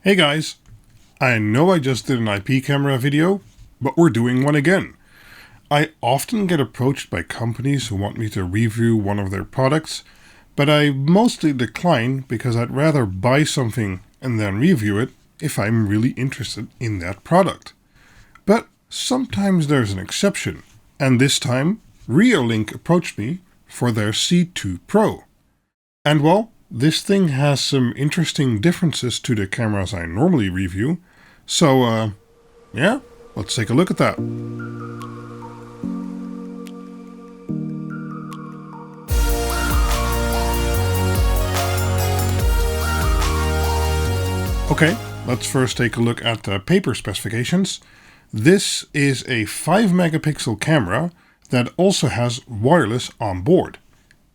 Hey guys, I know I just did an IP camera video, but we're doing one again. I often get approached by companies who want me to review one of their products, but I mostly decline because I'd rather buy something and then review it if I'm really interested in that product. But sometimes there's an exception, and this time Reolink approached me for their C2-Pro. And well, this thing has some interesting differences to the cameras I normally review, so yeah, let's take a look at that. Okay, let's first take a look at the paper specifications. This is a 5 megapixel camera that also has wireless on board.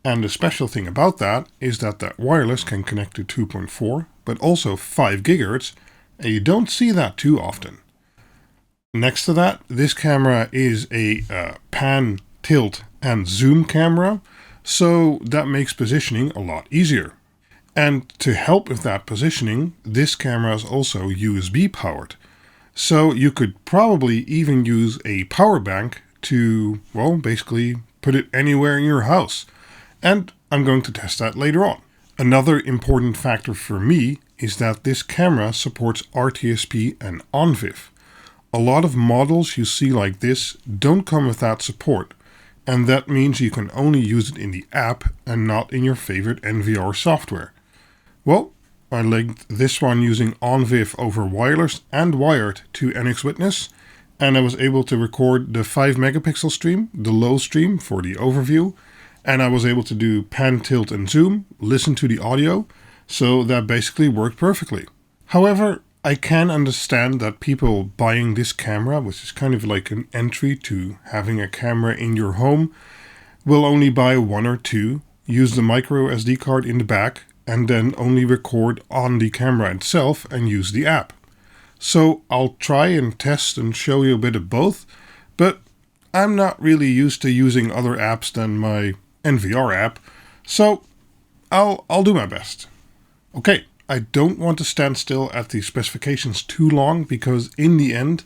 And the special thing about that is that wireless can connect to 2.4, but also 5 gigahertz, and you don't see that too often. Next to that, this camera is a pan, tilt, and zoom camera, so that makes positioning a lot easier. And to help with that positioning, this camera is also USB powered. So you could probably even use a power bank to, well, basically put it anywhere in your house. And I'm going to test that later on. Another important factor for me is that this camera supports RTSP and ONVIF. A lot of models you see like this don't come with that support, and that means you can only use it in the app and not in your favorite NVR software. Well, I linked this one using ONVIF over wireless and wired to NX Witness, and I was able to record the 5 megapixel stream, the low stream for the overview, and I was able to do pan, tilt, and zoom, listen to the audio, so that basically worked perfectly. However, I can understand that people buying this camera, which is kind of like an entry to having a camera in your home, will only buy one or two, use the micro SD card in the back, and then only record on the camera itself and use the app. So I'll try and test and show you a bit of both, but I'm not really used to using other apps than my NVR app, so I'll do my best. Okay, I don't want to stand still at the specifications too long because in the end,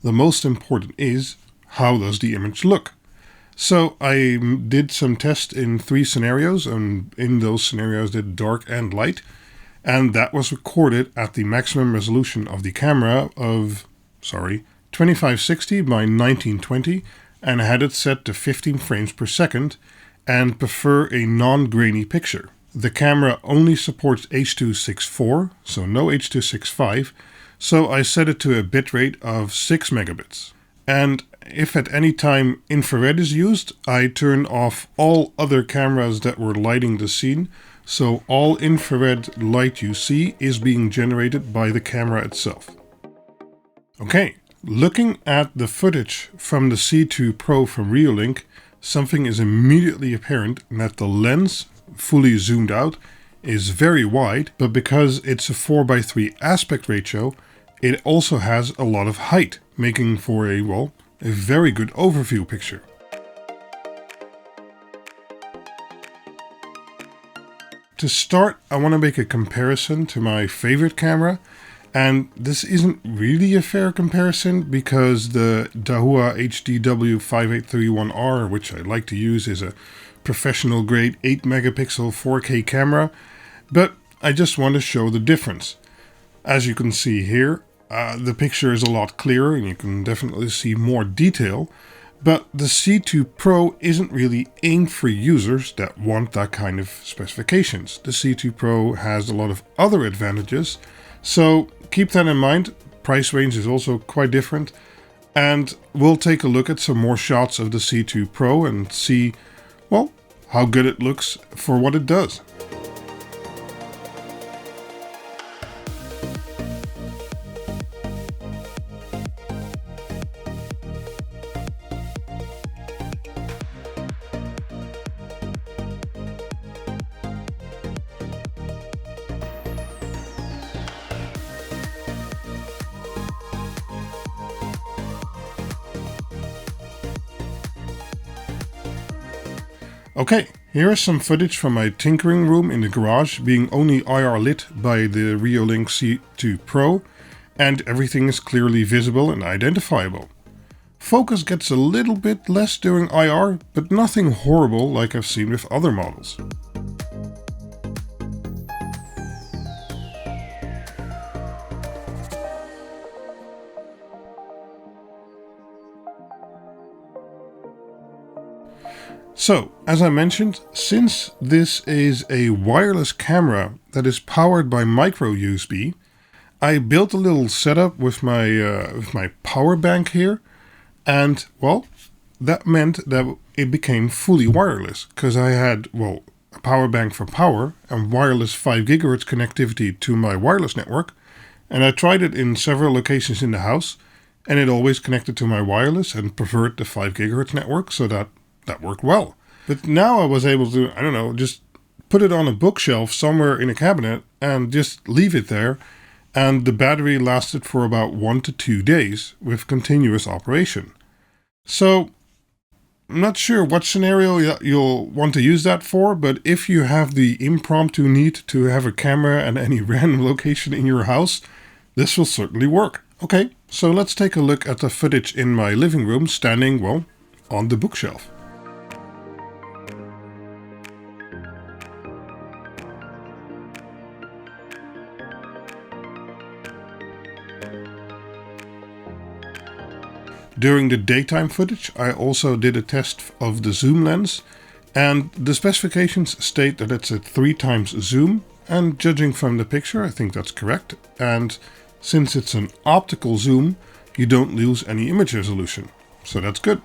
the most important is how does the image look. So I did some tests in 3 scenarios, and in those scenarios did dark and light, and that was recorded at the maximum resolution of the camera of, 2560 by 1920, and I had it set to 15 frames per second, and prefer a non-grainy picture. The camera only supports H.264, so no H.265, so I set it to a bitrate of 6 megabits. And if at any time infrared is used, I turn off all other cameras that were lighting the scene, so all infrared light you see is being generated by the camera itself. Okay, looking at the footage from the C2-Pro from Reolink, something is immediately apparent that the lens, fully zoomed out, is very wide, but because it's a 4:3 aspect ratio, it also has a lot of height, making for a very good overview picture. To start, I want to make a comparison to my favorite camera, and this isn't really a fair comparison because the Dahua HDW5831R, which I like to use, is a professional grade 8 megapixel 4K camera, but I just want to show the difference. As you can see here, the picture is a lot clearer and you can definitely see more detail, but the C2-Pro isn't really aimed for users that want that kind of specifications. The C2-Pro has a lot of other advantages, so keep that in mind. Price range is also quite different, and we'll take a look at some more shots of the C2-Pro and see, well, how good it looks for what it does. Okay, here is some footage from my tinkering room in the garage, being only IR lit by the Reolink C2-Pro, and everything is clearly visible and identifiable. Focus gets a little bit less during IR, but nothing horrible like I've seen with other models. So, as I mentioned, since this is a wireless camera that is powered by micro USB, I built a little setup with my power bank here, and well, that meant that it became fully wireless, because I had, well, a power bank for power and wireless 5 GHz connectivity to my wireless network, and I tried it in several locations in the house, and it always connected to my wireless and preferred the 5 GHz network, so that worked well. But now I was able to, I don't know, just put it on a bookshelf somewhere in a cabinet and just leave it there, and the battery lasted for about 1 to 2 days with continuous operation. So, I'm not sure what scenario you'll want to use that for, but if you have the impromptu need to have a camera at any random location in your house, this will certainly work. Okay, so let's take a look at the footage in my living room standing, well, on the bookshelf. During the daytime footage, I also did a test of the zoom lens, and the specifications state that it's a 3x zoom, and judging from the picture, I think that's correct. And since it's an optical zoom, you don't lose any image resolution, so that's good.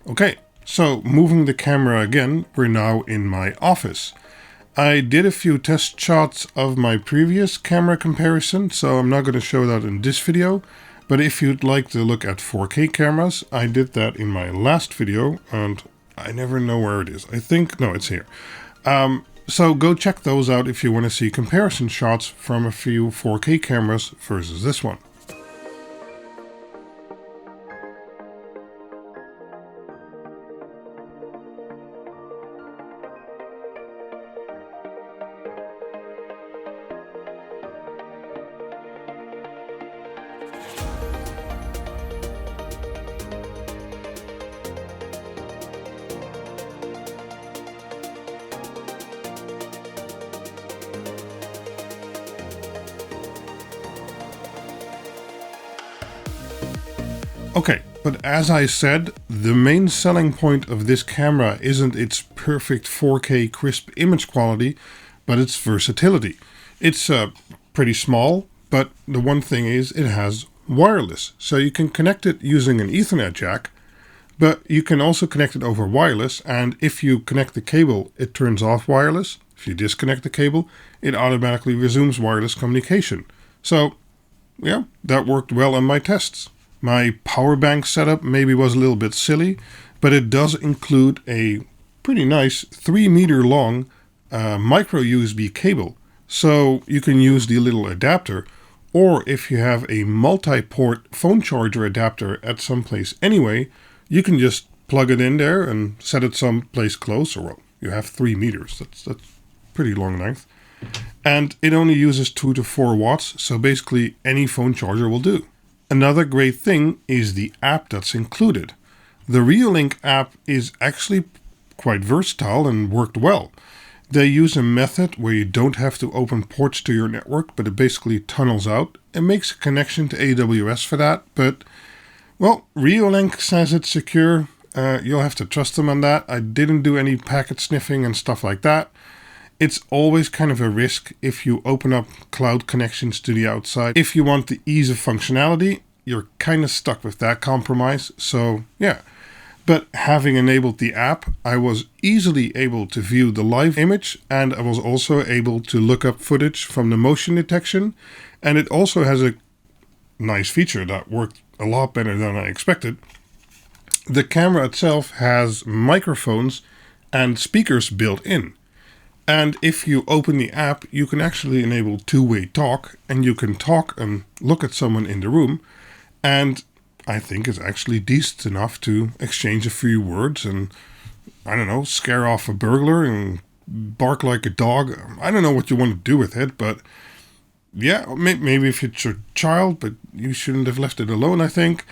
Okay, so moving the camera again, we're now in my office. I did a few test shots of my previous camera comparison, so I'm not going to show that in this video, but if you'd like to look at 4K cameras, I did that in my last video, and I never know where it is. I think, no, it's here. So go check those out if you want to see comparison shots from a few 4K cameras versus this one. Okay, but as I said, the main selling point of this camera isn't its perfect 4K crisp image quality, but its versatility. It's pretty small, but the one thing is it has wireless, so you can connect it using an Ethernet jack, but you can also connect it over wireless, and if you connect the cable, it turns off wireless. If you disconnect the cable, it automatically resumes wireless communication. So, yeah, that worked well on my tests. My power bank setup maybe was a little bit silly, but it does include a pretty nice 3-meter long micro USB cable. So you can use the little adapter, or if you have a multi-port phone charger adapter at some place anyway, you can just plug it in there and set it someplace close, or well, you have 3 meters. That's pretty long length. And it only uses 2 to 4 watts, so basically any phone charger will do. Another great thing is the app that's included. The Reolink app is actually quite versatile and worked well. They use a method where you don't have to open ports to your network, but it basically tunnels out and makes a connection to AWS for that. But, well, Reolink says it's secure. You'll have to trust them on that. I didn't do any packet sniffing and stuff like that. It's always kind of a risk if you open up cloud connections to the outside. If you want the ease of functionality, you're kind of stuck with that compromise. So, yeah. But having enabled the app, I was easily able to view the live image, and I was also able to look up footage from the motion detection. And it also has a nice feature that worked a lot better than I expected. The camera itself has microphones and speakers built in. And if you open the app, you can actually enable two-way talk, and you can talk and look at someone in the room. And I think it's actually decent enough to exchange a few words and, I don't know, scare off a burglar and bark like a dog. I don't know what you want to do with it, but yeah, maybe if it's your child, but you shouldn't have left it alone, I think.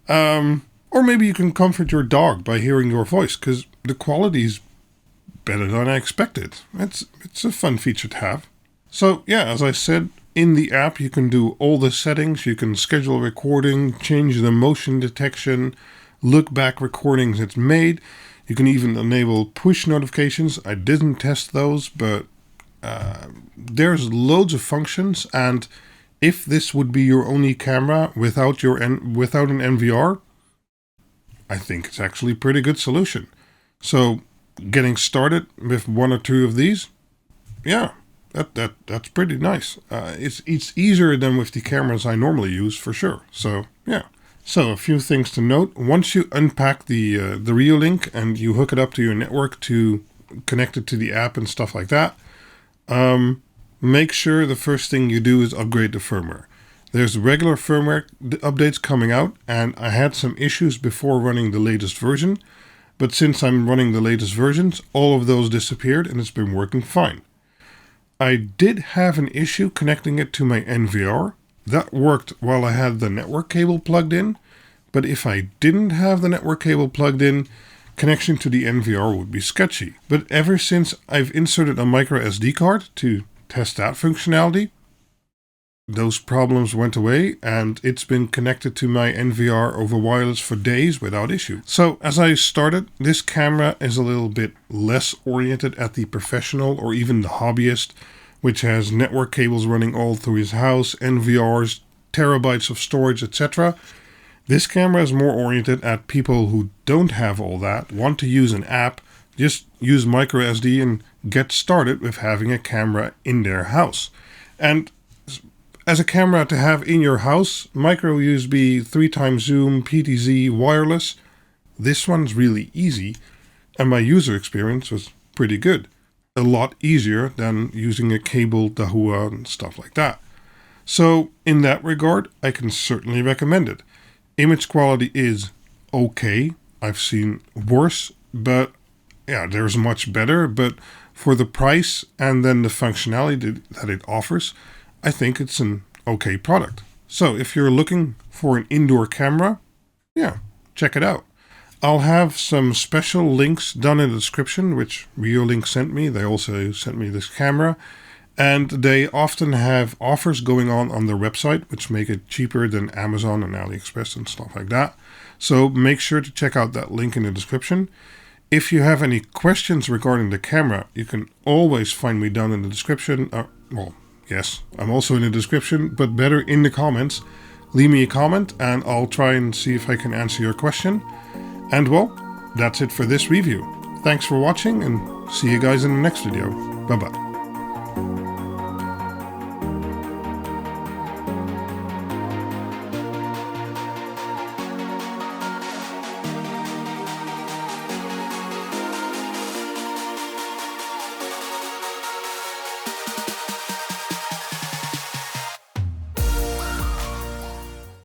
Or maybe you can comfort your dog by hearing your voice, because the quality's better than I expected. It's a fun feature to have. So yeah, as I said, in the app you can do all the settings. You can schedule recording, change the motion detection, look back recordings it's made. You can even enable push notifications. I didn't test those, but there's loads of functions, and if this would be your only camera without an NVR, I think it's actually a pretty good solution. So getting started with one or two of these, yeah, that's pretty nice. It's easier than with the cameras I normally use, for sure. So yeah. So a few things to note. Once you unpack the Reolink and you hook it up to your network to connect it to the app and stuff like that, make sure the first thing you do is upgrade the firmware. There's regular firmware updates coming out, and I had some issues before running the latest version. But since I'm running the latest versions, all of those disappeared and it's been working fine. I did have an issue connecting it to my NVR. That worked while I had the network cable plugged in. But if I didn't have the network cable plugged in, connection to the NVR would be sketchy. But ever since I've inserted a micro SD card to test that functionality, those problems went away, and it's been connected to my NVR over wireless for days without issue. So as I started, this camera is a little bit less oriented at the professional or even the hobbyist, which has network cables running all through his house, NVRs, terabytes of storage, etc. This camera is more oriented at people who don't have all that, want to use an app, just use micro SD and get started with having a camera in their house. And as a camera to have in your house, micro USB, 3x zoom, PTZ, wireless, this one's really easy, and my user experience was pretty good. A lot easier than using a cable Dahua and stuff like that. So in that regard, I can certainly recommend it. Image quality is okay. I've seen worse, but yeah, there's much better. But for the price and then the functionality that it offers, I think it's an okay product. So if you're looking for an indoor camera, yeah, check it out. I'll have some special links down in the description, which Reolink sent me. They also sent me this camera. And they often have offers going on their website, which make it cheaper than Amazon and AliExpress and stuff like that. So make sure to check out that link in the description. If you have any questions regarding the camera, you can always find me down in the description. Yes, I'm also in the description, but better in the comments. Leave me a comment and I'll try and see if I can answer your question. And well, that's it for this review. Thanks for watching and see you guys in the next video. Bye bye.